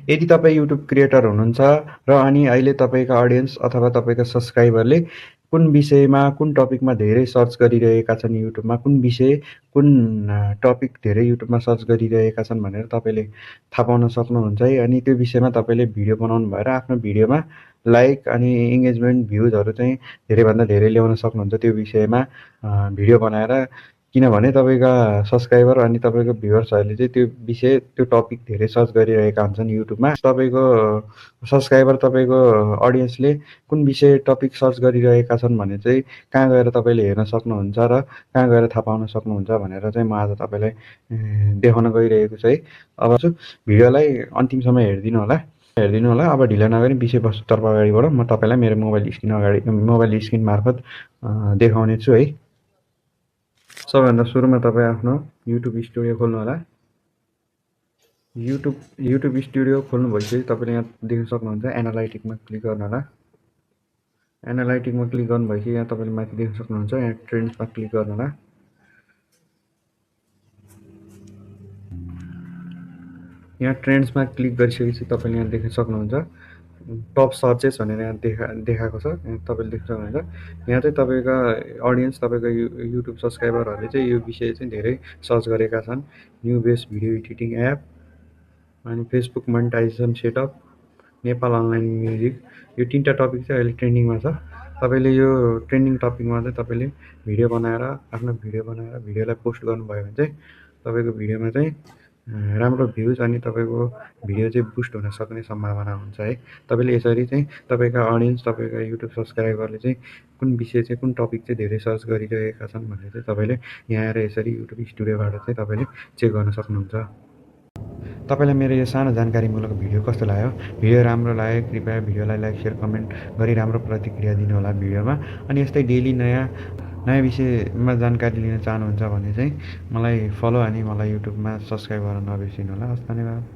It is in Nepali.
यदि तपाईँ युट्युब क्रिएटर हुनुहुन्छ र अनि अहिले तपाईँको अडियन्स अथवा तपाईँको सब्सक्राइबरले कुन विषयमा, कुन टपिकमा धेरै सर्च गरिरहेका छन् युट्युबमा, कुन विषय, कुन टपिक धेरै युट्युबमा सर्च गरिरहेका छन् भनेर तपाईँले थाहा पाउन सक्नुहुन्छ है। अनि त्यो विषयमा तपाईँले भिडियो बनाउनु भएर आफ्नो भिडियोमा लाइक अनि इङ्गेजमेन्ट, भ्युजहरू चाहिँ धेरैभन्दा धेरै ल्याउन सक्नुहुन्छ त्यो विषयमा भिडियो बनाएर। किनभने तपाईँका सब्सक्राइबर अनि तपाईँको भ्युवर्सहरूले चाहिँ त्यो विषय, त्यो टपिक धेरै सर्च गरिरहेका हुन्छन् युट्युबमा। तपाईँको सब्सक्राइबर, तपाईँको अडियन्सले कुन विषय, टपिक सर्च गरिरहेका छन् भने चाहिँ कहाँ गएर तपाईँले हेर्न सक्नुहुन्छ र कहाँ गएर थाहा पाउन सक्नुहुन्छ भनेर चाहिँ म आज तपाईँलाई देखाउन गइरहेको छु है। अब भिडियोलाई अन्तिमसम्म हेरिदिनु होला। अब ढिला नगरी विषयवस्तुतर्फ अगाडि बढौँ। म तपाईँलाई मेरो मोबाइल स्क्रिन मार्फत देखाउने छु है। सबैभन्दा सुरुमा तपाईँ आफ्नो युट्युब स्टुडियो खोल्नुहोला। युट्युब स्टुडियो खोल्नु भइसक्यो। तपाईँले यहाँ देख्न सक्नुहुन्छ एनालाइटिकमा क्लिक गर्नुहोला। एनालाइटिकमा क्लिक गर्नु भइसक्यो। यहाँ तपाईँले माथि देख्न सक्नुहुन्छ, यहाँ ट्रेन्ड्समा क्लिक गर्नुहोला। यहाँ ट्रेन्ड्समा क्लिक गरिसकेपछि तपाईँले यहाँ देख्न सक्नुहुन्छ टप सर्चेस भनेर यहाँ देखाएको छ। यहाँ तपाईँले देख्न सक्नुहुन्छ। यहाँ चाहिँ तपाईँका अडियन्स, तपाईँको युट्युब सब्सक्राइबरहरूले चाहिँ यो विषय चाहिँ धेरै सर्च गरेका छन्। New best video editing app, अनि Facebook monetization setup, Nepal online music, यो 3टा टपिक चाहिँ अहिले ट्रेन्डिङमा छ। तपाईँले यो ट्रेन्डिङ टपिकमा चाहिँ तपाईँले भिडियो बनाएर, आफ्नो भिडियो बनाएर भिडियोलाई पोस्ट गर्नुभयो भने चाहिँ तपाईँको भिडियोमा चाहिँ राम्रो भ्युज अनि तपाईँको भिडियो चाहिँ बुस्ट हुन सक्ने सम्भावना हुन्छ है। तपाईँले यसरी चाहिँ तपाईँका अडियन्स, तपाईँका युट्युब सब्सक्राइबरले चाहिँ कुन विषय चाहिँ, कुन टपिक चाहिँ धेरै सर्च गरिरहेका छन् भनेर चाहिँ तपाईँले यहाँ आएर यसरी युट्युब स्टुडियोबाट चाहिँ तपाईँले चेक गर्न सक्नुहुन्छ। तपाईँलाई मेरो यो सानो जानकारीमूलक भिडियो कस्तो लाग्यो? भिडियो राम्रो लाग्यो कृपया भिडियोलाई लाइक, सेयर, कमेन्ट गरी राम्रो प्रतिक्रिया दिनुहोला भिडियोमा। अनि यस्तै डेली नयाँ विषयमा जानकारी लिन चाहनुहुन्छ भने चाहिँ मलाई फलो अनि मलाई युट्युबमा सब्सक्राइब गर्न नबिर्सिनुहोला। हस्, धन्यवाद।